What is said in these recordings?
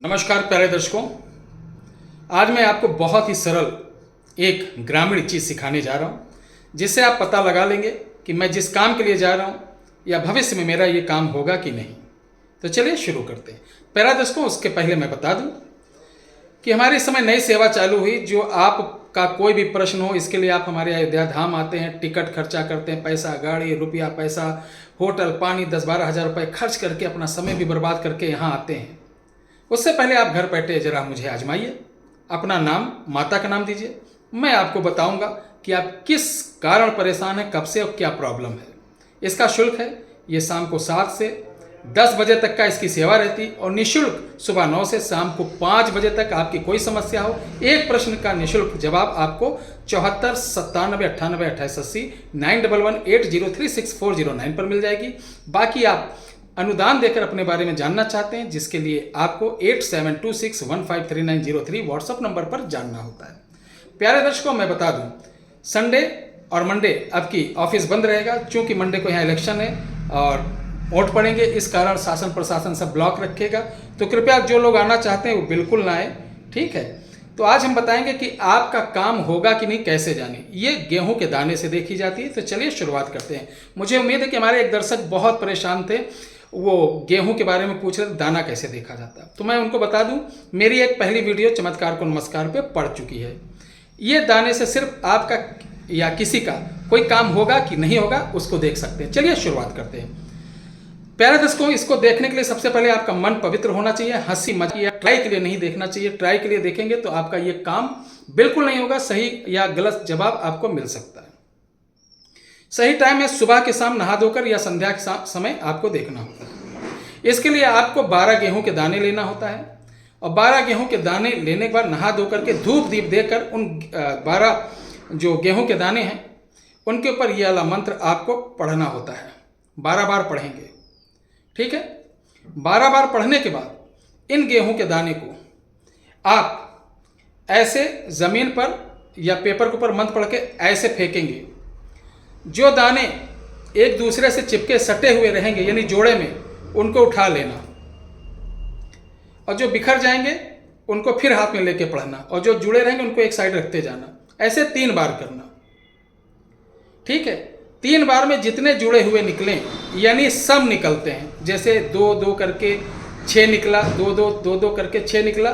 नमस्कार प्यारे दर्शकों, आज मैं आपको बहुत ही सरल एक ग्रामीण चीज़ सिखाने जा रहा हूँ जिससे आप पता लगा लेंगे कि मैं जिस काम के लिए जा रहा हूँ या भविष्य में मेरा ये काम होगा कि नहीं। तो चलिए शुरू करते हैं। प्यारे दर्शकों, उसके पहले मैं बता दूँ कि हमारे इस समय नई सेवा चालू हुई। जो आपका कोई भी प्रश्न हो, इसके लिए आप हमारे अयोध्या धाम आते हैं, टिकट खर्चा करते हैं, पैसा, गाड़ी, रुपया, पैसा, होटल, पानी, 10-12 हज़ार रुपये खर्च करके अपना समय भी बर्बाद करके यहाँ आते हैं। उससे पहले आप घर बैठे जरा मुझे आजमाइए। अपना नाम, माता का नाम दीजिए। मैं आपको बताऊंगा कि आप किस कारण परेशान हैं, कब से और क्या प्रॉब्लम है। इसका शुल्क है, ये शाम को 7 से 10 बजे तक का इसकी सेवा रहती और निःशुल्क सुबह 9 से शाम को 5 बजे तक। आपकी कोई समस्या हो, एक प्रश्न का निःशुल्क जवाब आपको 74 97 98 28 80 911 8036 409 पर मिल जाएगी। बाकी आप अनुदान देकर अपने बारे में जानना चाहते हैं, जिसके लिए आपको 8726153903 व्हाट्सएप नंबर पर जानना होता है। प्यारे दर्शकों, मैं बता दूं, संडे और मंडे आपकी ऑफिस बंद रहेगा, क्योंकि मंडे को यहाँ इलेक्शन है और वोट पड़ेंगे। इस कारण शासन प्रशासन सब ब्लॉक रखेगा। तो कृपया जो लोग आना चाहते हैं वो बिल्कुल ना आए, ठीक है। तो आज हम बताएंगे कि आपका काम होगा कि नहीं, कैसे जाने। ये गेहूं के दाने से देखी जाती है। तो चलिए शुरुआत करते हैं। मुझे उम्मीद है कि हमारे एक दर्शक बहुत परेशान थे, वो गेहूं के बारे में पूछ रहे थे दाना कैसे देखा जाता है। तो मैं उनको बता दूं, मेरी एक पहली वीडियो चमत्कार को नमस्कार पे पड़ चुकी है। ये दाने से सिर्फ आपका या किसी का कोई काम होगा कि नहीं होगा, उसको देख सकते हैं। चलिए शुरुआत करते हैं। प्यारे दर्शकों, इसको देखने के लिए सबसे पहले आपका मन पवित्र होना चाहिए। हंसी मजाक या ट्राई के लिए नहीं देखना चाहिए। ट्राई के लिए देखेंगे तो आपका ये काम बिल्कुल नहीं होगा। सही या गलत जवाब आपको मिल सकता है। सही टाइम है सुबह के शाम नहा धोकर या संध्या के समय आपको देखना होता है। इसके लिए आपको 12 गेहूं के दाने लेना होता है और 12 गेहूं के दाने लेने के बाद नहा धोकर के धूप दीप देकर उन 12 जो गेहूं के दाने हैं उनके ऊपर यह वाला मंत्र आपको पढ़ना होता है। 12 बार पढ़ेंगे, ठीक है। 12 बार पढ़ने के बाद इन गेहूं के दाने को आप ऐसे जमीन पर या पेपर के ऊपर मंत्र पढ़ के ऐसे फेंकेंगे। जो दाने एक दूसरे से चिपके सटे हुए रहेंगे, यानी जोड़े में, उनको उठा लेना और जो बिखर जाएंगे उनको फिर हाथ में लेके पढ़ना और जो जुड़े रहेंगे उनको एक साइड रखते जाना। ऐसे 3 बार करना, ठीक है। 3 बार में जितने जुड़े हुए निकलें, यानी सब निकलते हैं, जैसे 2-2 करके 6 निकला, 2-2 2-2 करके 6 निकला,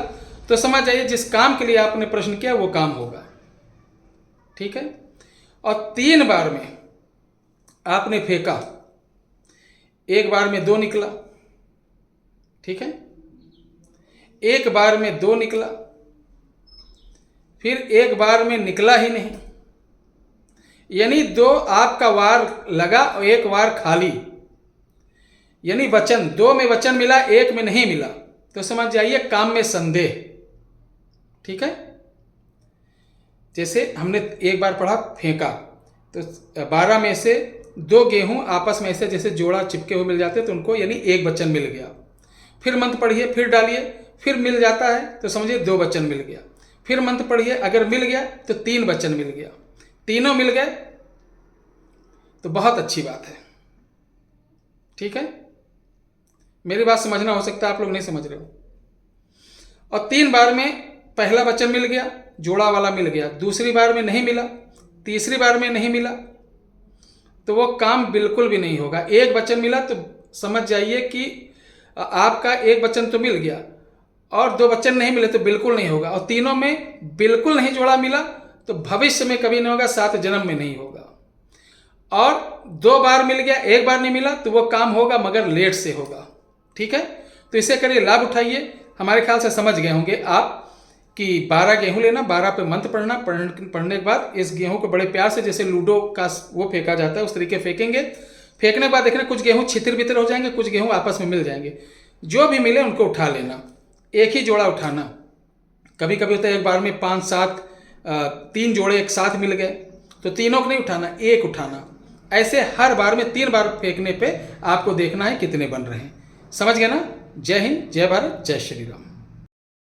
तो समझ जाइए जिस काम के लिए आपने प्रश्न किया वो काम होगा, ठीक है। और 3 बार में आपने फेंका, एक बार में 2 निकला, ठीक है। एक बार में 2 निकला, फिर एक बार में निकला ही नहीं, यानी 2 आपका वार लगा और एक वार खाली, यानी वचन 2 में वचन मिला, 1 में नहीं मिला, तो समझ जाइए काम में संदेह, ठीक है। जैसे हमने एक बार पढ़ा फेंका, तो 12 में से 2 गेहूं आपस में ऐसे जैसे जोड़ा चिपके हुए मिल जाते हैं, तो उनको यानी 1 वचन मिल गया। फिर मंत्र पढ़िए, फिर डालिए, फिर मिल जाता है तो समझिए 2 वचन मिल गया। फिर मंत्र पढ़िए, अगर मिल गया तो 3 वचन मिल गया। तीनों मिल गए तो बहुत अच्छी बात है, ठीक है। मेरी बात समझना, हो सकता है आप लोग नहीं समझ रहे हो। और 3 बार में पहला वचन मिल गया, जोड़ा वाला मिल गया, दूसरी बार में नहीं मिला, तीसरी बार में नहीं मिला, तो वो काम बिल्कुल भी नहीं होगा। 1 वचन मिला तो समझ जाइए कि आपका 1 वचन तो मिल गया और 2 वचन नहीं मिले तो बिल्कुल नहीं होगा। और तीनों में बिल्कुल नहीं जोड़ा मिला तो भविष्य में कभी नहीं होगा, 7 जन्म में नहीं होगा। और 2 बार मिल गया, 1 बार नहीं मिला, तो वो काम होगा मगर लेट से होगा, ठीक है। तो इसे करिए, लाभ उठाइए। हमारे ख्याल से समझ गए होंगे आप कि 12 गेहूं लेना, 12 पे मंत्र पढ़ना, पढ़ने के बाद इस गेहूं को बड़े प्यार से, जैसे लूडो का वो फेंका जाता है उस तरीके फेंकेंगे। फेंकने के बाद देखना कुछ गेहूं छितर बितर हो जाएंगे, कुछ गेहूं आपस में मिल जाएंगे। जो भी मिले उनको उठा लेना, एक ही जोड़ा उठाना। कभी कभी होता है एक बार में 5-7 3 जोड़े एक साथ मिल गए, तो तीनों को नहीं उठाना, एक उठाना। ऐसे हर बार में 3 बार फेंकने पे आपको देखना है कितने बन रहे हैं। समझ गए ना। जय हिंद, जय भारत, जय श्री राम।